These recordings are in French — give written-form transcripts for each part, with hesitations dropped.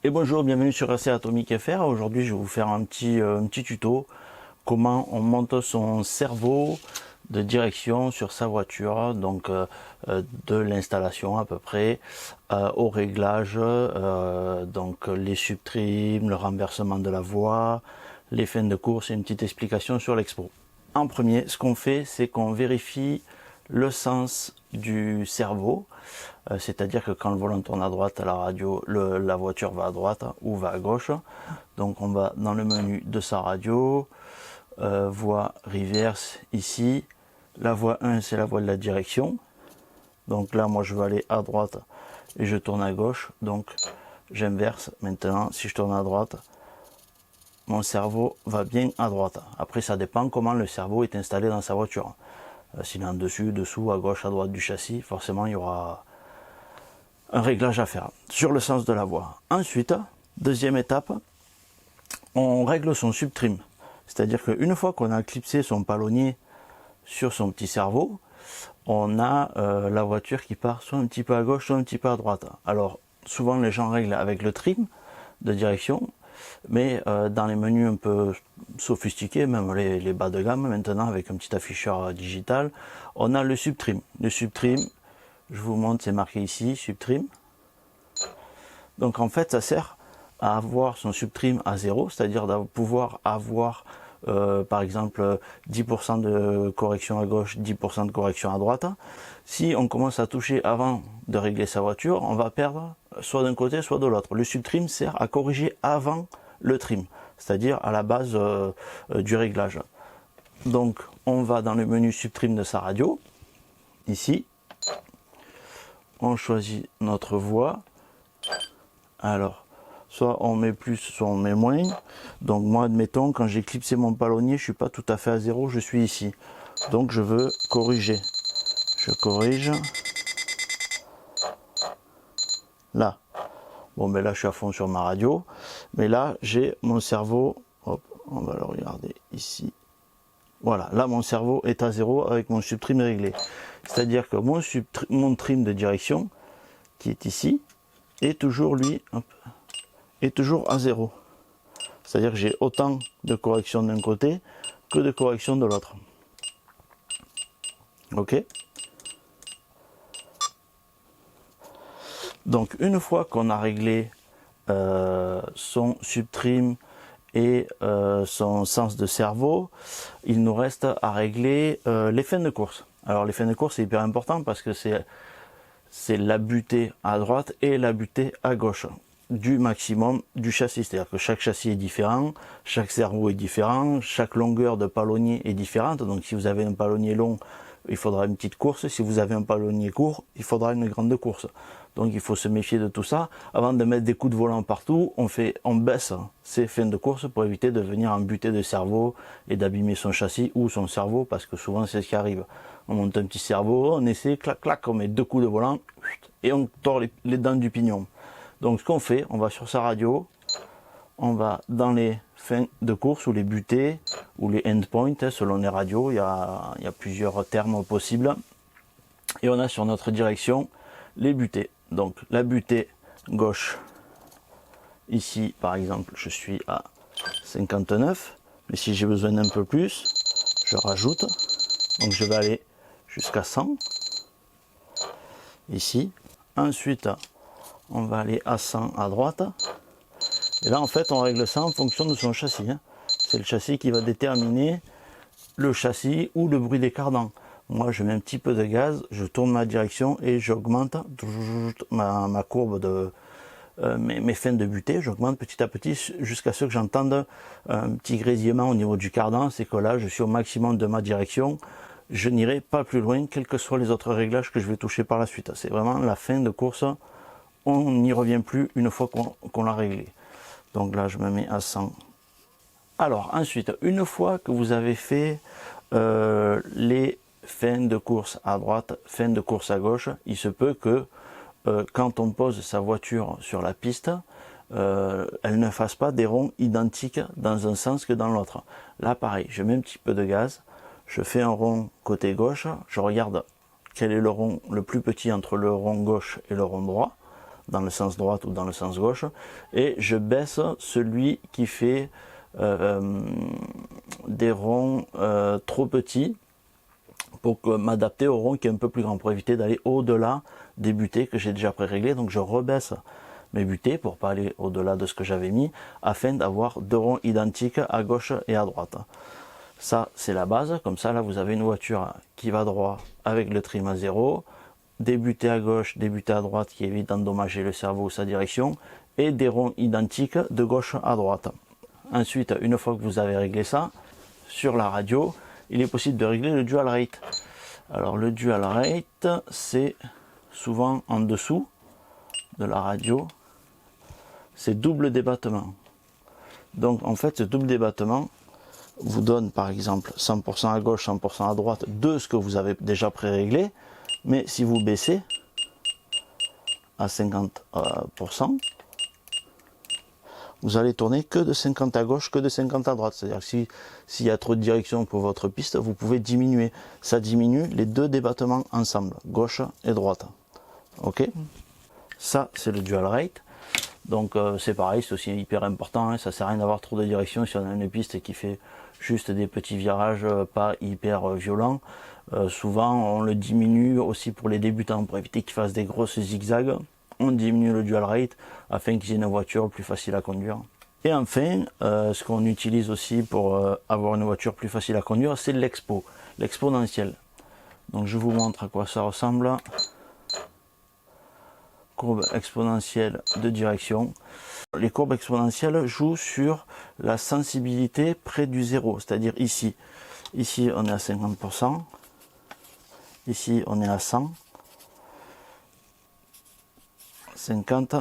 Et bonjour, bienvenue sur AC Atomique FR. Aujourd'hui, je vais vous faire un petit tuto comment on monte son cerveau de direction sur sa voiture, donc de l'installation à peu près au réglage, donc les subtrims, le renversement de la voie, les fins de course et une petite explication sur l'expo. En premier, ce qu'on fait, c'est qu'on vérifie le sens du cerveau, c'est-à-dire que quand le volant tourne à droite, la radio, la voiture va à droite ou va à gauche. Donc on va dans le menu de sa radio, voie reverse ici. La voie 1, c'est la voie de la direction. Donc là, moi je veux aller à droite et je tourne à gauche, donc j'inverse. Maintenant, si je tourne à droite, mon cerveau va bien à droite. Après, ça dépend comment le cerveau est installé dans sa voiture. S'il est en dessus, dessous, à gauche, à droite du châssis, forcément il y aura un réglage à faire sur le sens de la voie. Ensuite, deuxième étape, on règle son subtrim. C'est-à-dire qu'une fois qu'on a clipsé son palonnier sur son petit cerveau, on a la voiture qui part soit un petit peu à gauche, soit un petit peu à droite. Alors, souvent les gens règlent avec le trim de direction, mais dans les menus un peu sophistiqués, même les bas de gamme maintenant, avec un petit afficheur digital, on a le subtrim. Le subtrim, je vous montre, c'est marqué ici, subtrim. Donc en fait, ça sert à avoir son subtrim à 0, c'est-à-dire de pouvoir avoir par exemple 10% de correction à gauche, 10% de correction à droite. Si on commence à toucher avant de régler sa voiture, on va perdre soit d'un côté, soit de l'autre. Le subtrim sert à corriger avant le trim, c'est-à-dire à la base du réglage. Donc on va dans le menu subtrim de sa radio, ici, on choisit notre voie. Alors, soit on met plus, soit on met moins. Donc moi, admettons, quand j'ai clipsé mon palonnier, je suis pas tout à fait à 0, je suis ici. Donc je veux corriger. Je corrige. Là. Bon, ben là, je suis à fond sur ma radio. Mais là, j'ai mon cerveau. Hop, on va le regarder ici. Voilà, là, mon cerveau est à 0 avec mon subtrim réglé. C'est-à-dire que mon trim de direction, qui est ici, est toujours, lui, hop, est toujours à 0. C'est-à-dire que j'ai autant de correction d'un côté que de correction de l'autre. Ok. Donc une fois qu'on a réglé son subtrim et son sens de cerveau, il nous reste à régler les fins de course. Alors les fins de course, c'est hyper important parce que c'est la butée à droite et la butée à gauche du maximum du châssis. C'est-à-dire que chaque châssis est différent, chaque cerveau est différent, chaque longueur de palonnier est différente. Donc si vous avez un palonnier long, il faudra une petite course. Si vous avez un palonnier court, il faudra une grande course. Donc il faut se méfier de tout ça. Avant de mettre des coups de volant partout, on baisse ces fins de course pour éviter de venir en butée de cerveau et d'abîmer son châssis ou son cerveau, parce que souvent c'est ce qui arrive. On monte un petit cerveau, on essaie, clac clac, on met deux coups de volant et on tord les dents du pignon. Donc ce qu'on fait, on va sur sa radio, on va dans les fins de course ou les butées ou les endpoints, selon les radios, il y a plusieurs termes possibles. Et on a sur notre direction les butées. Donc la butée gauche, ici par exemple, je suis à 59, mais si j'ai besoin d'un peu plus, je rajoute. Donc je vais aller jusqu'à 100, ici. Ensuite, on va aller à 100 à droite. Et là, en fait, on règle ça en fonction de son châssis. C'est le châssis qui va déterminer le châssis ou le bruit des cardans. Moi, je mets un petit peu de gaz, je tourne ma direction et j'augmente ma courbe de mes fins de butée. J'augmente petit à petit jusqu'à ce que j'entende un petit grésillement au niveau du cardan. C'est que là, je suis au maximum de ma direction. Je n'irai pas plus loin, quels que soient les autres réglages que je vais toucher par la suite. C'est vraiment la fin de course. On n'y revient plus une fois qu'on l'a réglé. Donc là, je me mets à 100. Alors, ensuite, une fois que vous avez fait les fins de course à droite, fin de course à gauche, il se peut que quand on pose sa voiture sur la piste, elle ne fasse pas des ronds identiques dans un sens que dans l'autre. Là, pareil, je mets un petit peu de gaz, je fais un rond côté gauche, je regarde quel est le rond le plus petit entre le rond gauche et le rond droit. dans le sens droit ou dans le sens gauche, et je baisse celui qui fait des ronds trop petits pour m'adapter au rond qui est un peu plus grand, pour éviter d'aller au-delà des butées que j'ai déjà pré-réglées. Donc je rebaisse mes butées pour pas aller au-delà de ce que j'avais mis, afin d'avoir 2 ronds identiques à gauche et à droite. Ça, c'est la base. Comme ça, là, vous avez une voiture qui va droit avec le trim à 0, des butées à gauche, des butées à droite qui évitent d'endommager le cerveau ou sa direction, et des ronds identiques de gauche à droite. Ensuite, une fois que vous avez réglé ça, sur la radio, il est possible de régler le dual rate. Alors le dual rate, c'est souvent en dessous de la radio, c'est double débattement. Donc en fait, ce double débattement vous donne par exemple 100% à gauche, 100% à droite de ce que vous avez déjà pré-réglé, mais si vous baissez à 50%, vous allez tourner que de 50 à gauche, que de 50 à droite. C'est-à-dire que s'il y a trop de direction pour votre piste, vous pouvez diminuer. Ça diminue les 2 débattements ensemble, gauche et droite. Ok. Ça, c'est le dual rate. Donc c'est pareil, c'est aussi hyper important. Hein. Ça sert à rien d'avoir trop de direction si on a une piste qui fait juste des petits virages pas hyper violents. Souvent, on le diminue aussi pour les débutants, pour éviter qu'ils fassent des grosses zigzags. On diminue le dual rate afin qu'ils aient une voiture plus facile à conduire. Et enfin, ce qu'on utilise aussi pour avoir une voiture plus facile à conduire, c'est l'expo, l'exponentielle. Donc je vous montre à quoi ça ressemble. Courbe exponentielle de direction. Les courbes exponentielles jouent sur la sensibilité près du zéro, c'est-à-dire ici. Ici on est à 50%, ici on est à 100, 50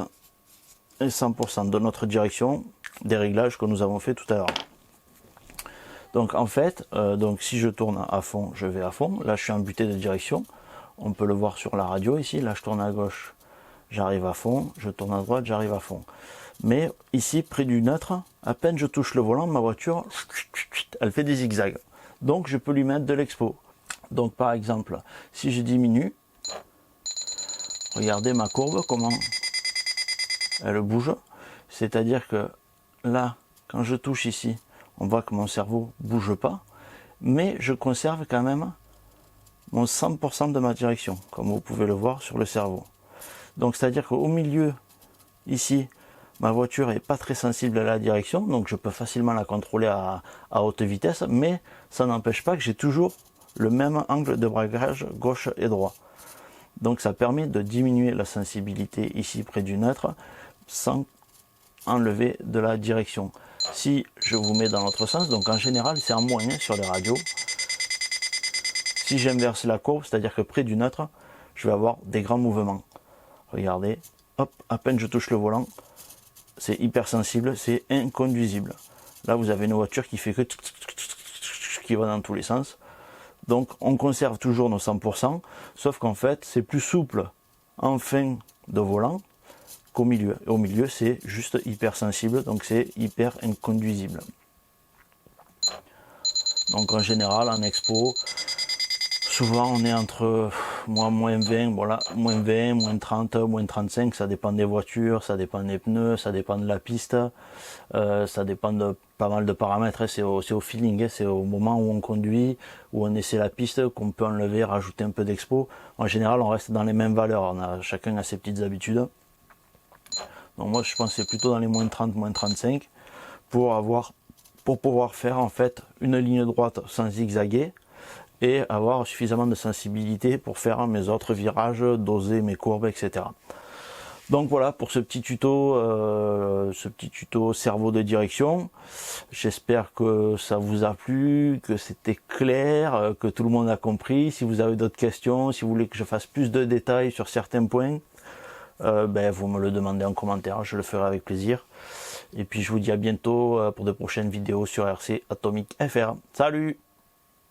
et 100% de notre direction des réglages que nous avons fait tout à l'heure. Donc en fait, si je tourne à fond, je vais à fond. Là je suis en butée de direction, on peut le voir sur la radio ici. Là je tourne à gauche, j'arrive à fond, je tourne à droite, j'arrive à fond. Mais ici, près du neutre, à peine je touche le volant, ma voiture, elle fait des zigzags. Donc je peux lui mettre de l'expo. Donc par exemple, si je diminue, regardez ma courbe, comment elle bouge. C'est-à-dire que là, quand je touche ici, on voit que mon cerveau ne bouge pas, mais je conserve quand même mon 100% de ma direction, comme vous pouvez le voir sur le cerveau. Donc c'est-à-dire qu'au milieu, ici, ma voiture n'est pas très sensible à la direction, donc je peux facilement la contrôler à haute vitesse, mais ça n'empêche pas que j'ai toujours le même angle de braquage gauche et droit. Donc ça permet de diminuer la sensibilité ici près du neutre sans enlever de la direction. Si je vous mets dans l'autre sens, donc en général c'est en moins sur les radios, si j'inverse la courbe, c'est-à-dire que près du neutre, je vais avoir des grands mouvements. Regardez, hop, à peine je touche le volant, c'est hyper sensible, c'est inconduisible. Là vous avez une voiture qui fait que qui va dans tous les sens. Donc on conserve toujours nos 100%, sauf qu'en fait c'est plus souple en fin de volant qu'au milieu. Et au milieu c'est juste hyper sensible, donc c'est hyper inconduisible. Donc en général en expo, souvent on est entre moins 20, voilà, moins 20, moins 30, moins 35, ça dépend des voitures, ça dépend des pneus, ça dépend de la piste, ça dépend de pas mal de paramètres, hein, c'est au feeling, hein, c'est au moment où on conduit, où on essaie la piste, qu'on peut enlever, rajouter un peu d'expo. En général on reste dans les mêmes valeurs, chacun a ses petites habitudes. Donc moi je pense que c'est plutôt dans les moins 30, moins 35, pour pouvoir faire en fait une ligne droite sans zigzaguer, et avoir suffisamment de sensibilité pour faire mes autres virages, doser mes courbes, etc. Donc voilà pour ce petit tuto cerveau de direction. J'espère que ça vous a plu, que c'était clair, que tout le monde a compris. Si vous avez d'autres questions, si vous voulez que je fasse plus de détails sur certains points, vous me le demandez en commentaire, je le ferai avec plaisir. Et puis je vous dis à bientôt pour de prochaines vidéos sur RC Atomic FR. Salut!